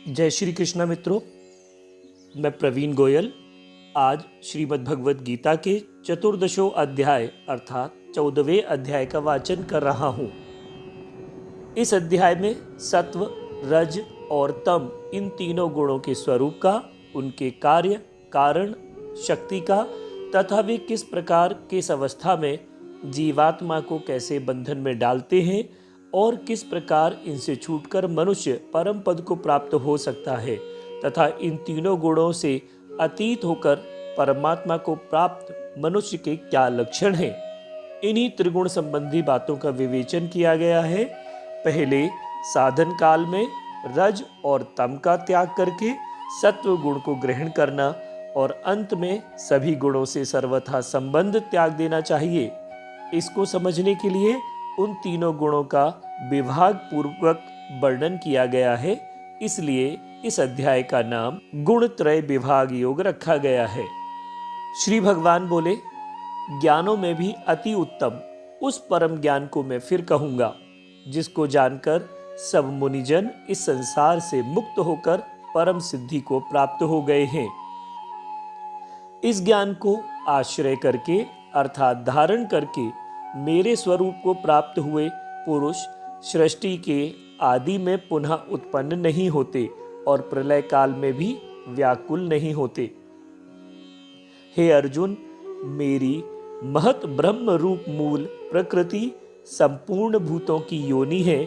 जय श्री कृष्णा मित्रों, मैं प्रवीण गोयल आज श्रीमद् भगवद गीता के चतुर्दशों अध्याय अर्थात 14वें अध्याय का वाचन कर रहा हूँ। इस अध्याय में सत्व, रज और तम इन तीनों गुणों के स्वरूप का, उनके कार्य, कारण, शक्ति का तथा वे किस प्रकार किस अवस्था में जीवात्मा को कैसे बंधन में डालते हैं और किस प्रकार इनसे छूटकर मनुष्य परम पद को प्राप्त हो सकता है तथा इन तीनों गुणों से अतीत होकर परमात्मा को प्राप्त मनुष्य के क्या लक्षण हैं, इन्हीं त्रिगुण संबंधी बातों का विवेचन किया गया है। पहले साधन काल में रज और तम का त्याग करके सत्व गुण को ग्रहण करना और अंत में सभी गुणों से सर्वथा संबंध त्याग देना चाहिए। इसको समझने के लिए उन तीनों गुणों का विभाग पूर्वक वर्णन किया गया है, इसलिए इस अध्याय का नाम गुण त्रय विभाग योग रखा गया है। श्री भगवान बोले, ज्ञानों में भी अति उत्तम उस परम ज्ञान को मैं फिर कहूंगा जिसको जानकर सब मुनिजन इस संसार से मुक्त होकर परम सिद्धि को प्राप्त हो गए हैं। इस ज्ञान को आश्रय करके अर्थात धारण करके मेरे स्वरूप को प्राप्त हुए पुरुष सृष्टि के आदि में पुनः उत्पन्न नहीं होते और प्रलय काल में भी व्याकुल नहीं होते। हे अर्जुन, मेरी महत ब्रह्म रूप मूल प्रकृति संपूर्ण भूतों की योनि है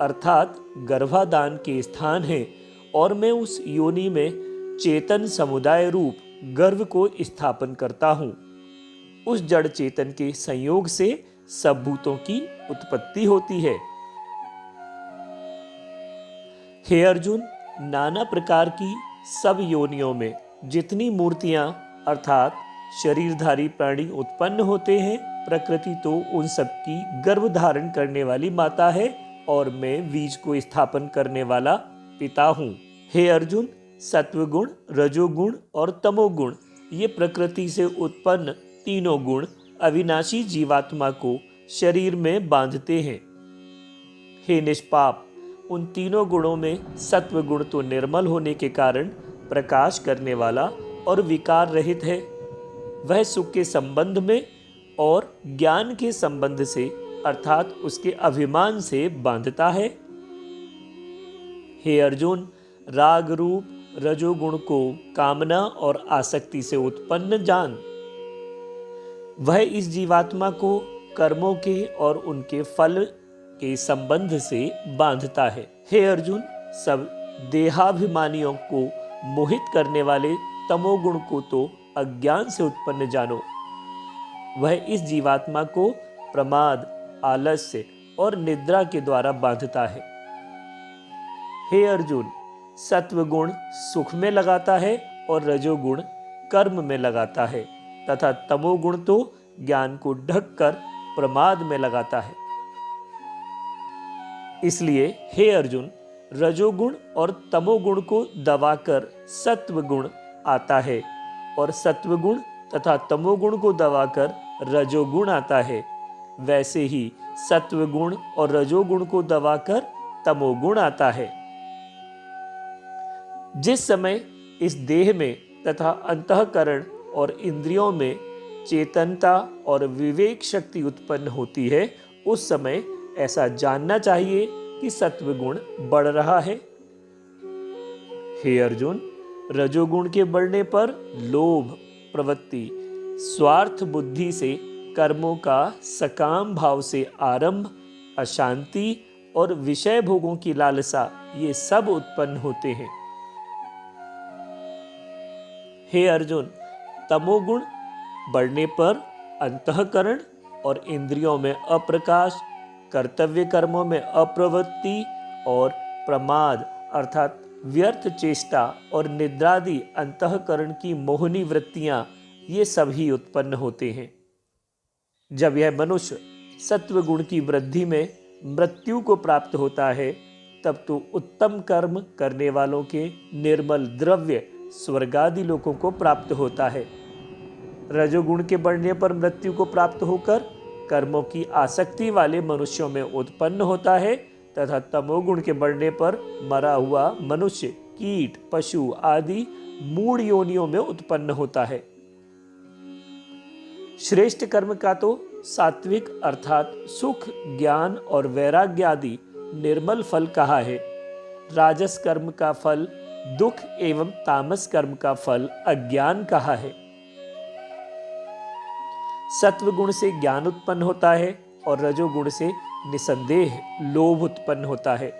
अर्थात गर्भाधान के स्थान है और मैं उस योनि में चेतन समुदाय रूप गर्भ को स्थापन करता हूँ। उस जड़ चेतन के संयोग से सब भूतों की उत्पत्ति होती है। हे अर्जुन, नाना प्रकार की सब योनियों में जितनी मूर्तियां अर्थात शरीरधारी प्राणी उत्पन्न होते हैं, प्रकृति तो उन सब की गर्भ धारण करने वाली माता है और मैं बीज को स्थापन करने वाला पिता हूँ। हे अर्जुन, सत्वगुण, रजोगुण और तमोगुण ये प्रकृति से उत्पन्न तीनों गुण अविनाशी जीवात्मा को शरीर में बांधते हैं। हे निष्पाप, उन तीनों गुणों में सत्व गुण तो निर्मल होने के कारण प्रकाश करने वाला और विकार रहित है। वह सुख के संबंध में और ज्ञान के संबंध से अर्थात उसके अभिमान से बांधता है। हे अर्जुन, राग रूप रजोगुण को कामना और आसक्ति से उत्पन्न जान। वह इस जीवात्मा को कर्मों के और उनके फल के संबंध से बांधता है। हे अर्जुन, सब देहाभिमानियों को मोहित करने वाले तमोगुण को तो अज्ञान से उत्पन्न जानो। वह इस जीवात्मा को प्रमाद, आलस्य और निद्रा के द्वारा बांधता है। हे अर्जुन, सत्वगुण सुख में लगाता है और रजोगुण कर्म में लगाता है तथा तमोगुण तो ज्ञान को ढककर प्रमाद में लगाता है। इसलिए हे अर्जुन, रजोगुण और तमोगुण को दबाकर सत्वगुण आता है और सत्वगुण तथा तमोगुण को दबाकर रजोगुण आता है। वैसे ही सत्वगुण और रजोगुण को दबाकर तमोगुण आता है। जिस समय इस देह में तथा अंतःकरण और इंद्रियों में चेतनता और विवेक शक्ति उत्पन्न होती है, उस समय ऐसा जानना चाहिए कि सत्वगुण बढ़ रहा है। हे अर्जुन, रजोगुण के बढ़ने पर लोभ प्रवृत्ति, स्वार्थ बुद्धि से कर्मों का सकाम भाव से आरंभ, अशांति और विषय भोगों की लालसा ये सब उत्पन्न होते हैं। हे अर्जुन, तमोगुण बढ़ने पर अंतःकरण और इंद्रियों में अप्रकाश, कर्तव्य कर्मों में अप्रवृत्ति और प्रमाद अर्थात व्यर्थ चेष्टा और निद्रादि अंतःकरण की मोहनी वृत्तियां ये सभी उत्पन्न होते हैं। जब यह मनुष्य सत्वगुण की वृद्धि में मृत्यु को प्राप्त होता है, तब तो उत्तम कर्म करने वालों के निर्मल द्रव्य स्वर्गादि लोकों को प्राप्त होता है। रजोगुण के बढ़ने पर मृत्यु को प्राप्त होकर कर्मों की आसक्ति वाले मनुष्यों में उत्पन्न होता है तथा तमोगुण के बढ़ने पर मरा हुआ मनुष्य कीट, पशु आदि मूढ़ योनियों में उत्पन्न होता है। श्रेष्ठ कर्म का तो सात्विक अर्थात सुख, ज्ञान और वैराग्य आदि निर्मल फल कहा है। राजस कर्म का फल दुख एवं तामस कर्म का फल अज्ञान कहा है। सत्व गुण से ज्ञान उत्पन्न होता है और रजोगुण से निसंदेह लोभ उत्पन्न होता है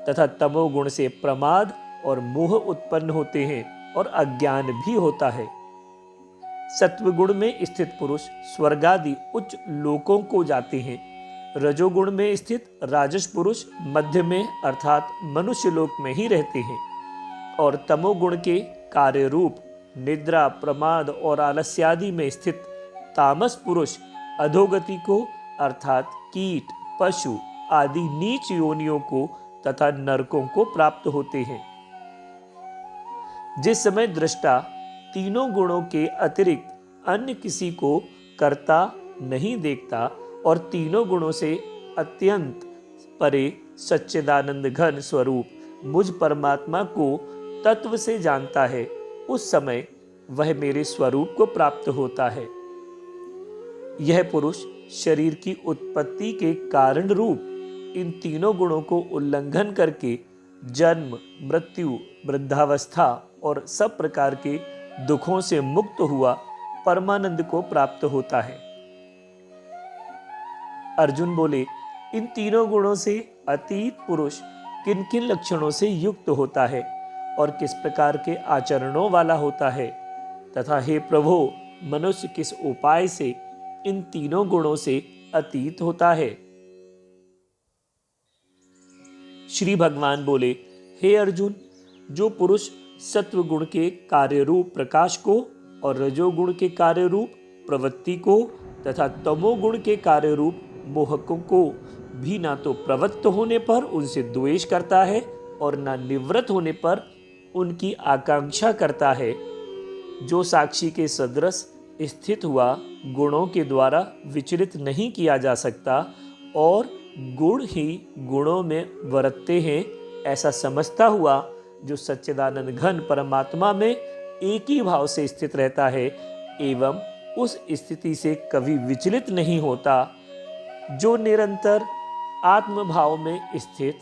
तथा तमोगुण से प्रमाद और मोह उत्पन्न होते हैं और अज्ञान भी होता है। सत्वगुण में स्थित पुरुष स्वर्गादि उच्च लोकों को जाते हैं। रजोगुण में स्थित राजस पुरुष मध्य में अर्थात मनुष्य लोक में ही रहते हैं और तमोगुण के कार्य रूप निद्रा, प्रमाद और आलस्यादि में स्थित तामस पुरुष अधोगति को अर्थात कीट, पशु आदि नीच योनियों को तथा नरकों को प्राप्त होते हैं। जिस समय दृष्टा तीनों गुणों के अतिरिक्त अन्य किसी को कर्ता नहीं देखता और तीनों गुणों से अत्यंत परे सच्चिदानंद घन स्वरूप मुझ परमात्मा को तत्व से जानता है, उस समय वह मेरे स्वरूप को प्राप्त होता है। यह पुरुष शरीर की उत्पत्ति के कारण रूप इन तीनों गुणों को उल्लंघन करके जन्म, मृत्यु, वृद्धावस्था और सब प्रकार के दुखों से मुक्त हुआ परमानंद को प्राप्त होता है। अर्जुन बोले, इन तीनों गुणों से अतीत पुरुष किन किन लक्षणों से युक्त होता है और किस प्रकार के आचरणों वाला होता है तथा हे प्रभु, मनुष्य किस उपाय से इन तीनों गुणों से अतीत होता है। श्री भगवान बोले, हे अर्जुन, जो पुरुष सत्व गुण के कार्य रूप प्रकाश को और रजोगुण के कार्य रूप प्रवृत्ति को तथा तमोगुण के कार्य रूप मोहकों को भी ना तो प्रवृत्त होने पर उनसे द्वेष करता है और ना निवृत्त होने पर उनकी आकांक्षा करता है, जो साक्षी के सदृश स्थित हुआ गुणों के द्वारा विचलित नहीं किया जा सकता और गुण ही गुणों में वर्तते हैं, ऐसा समझता हुआ जो सच्चिदानंद घन परमात्मा में एक ही भाव से स्थित रहता है एवं उस स्थिति से कभी विचलित नहीं होता, जो निरंतर आत्म भाव में स्थित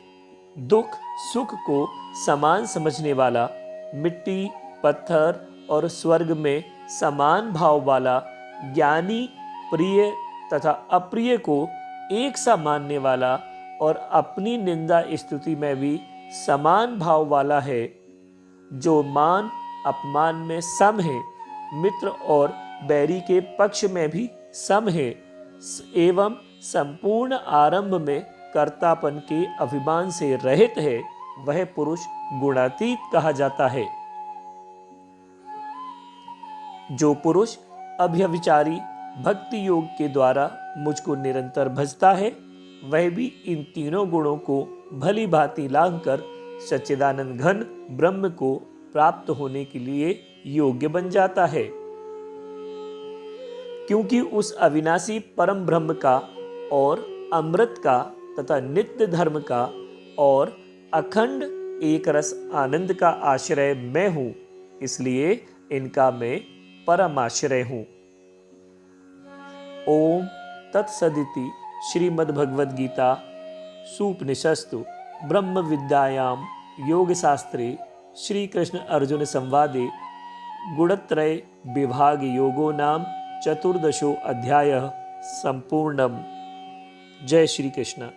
दुख सुख को समान समझने वाला, मिट्टी, पत्थर और स्वर्ग में समान भाव वाला, ज्ञानी प्रिय तथा अप्रिय को एक सा मानने वाला और अपनी निंदा स्तुति में भी समान भाव वाला है, जो मान अपमान में सम है, मित्र और बैरी के पक्ष में भी सम है एवं संपूर्ण आरंभ में कर्तापन के अभिमान से रहित है, वह पुरुष गुणातीत कहा जाता है। जो पुरुष अभ्यविचारी भक्ति योग के द्वारा मुझको निरंतर भजता है, वह भी इन तीनों गुणों को भली भांति लांघकर सच्चिदानंद घन ब्रह्म को प्राप्त होने के लिए योग्य बन जाता है, क्योंकि उस अविनाशी परम ब्रह्म का और अमृत का तथा नित्य धर्म का और अखंड एक रस आनंद का आश्रय मैं हूं, इसलिए इनका मैं परम आश्रय हूं। ओम तत्सदिति श्रीमद्भगवद गीता सूपनिषस्तु ब्रह्म विद्यायाम योग शास्त्रे श्री कृष्ण अर्जुन संवादे गुणत्रय विभाग योगो नाम चतुर्दशो अध्यायः संपूर्णम्। जय श्री कृष्ण।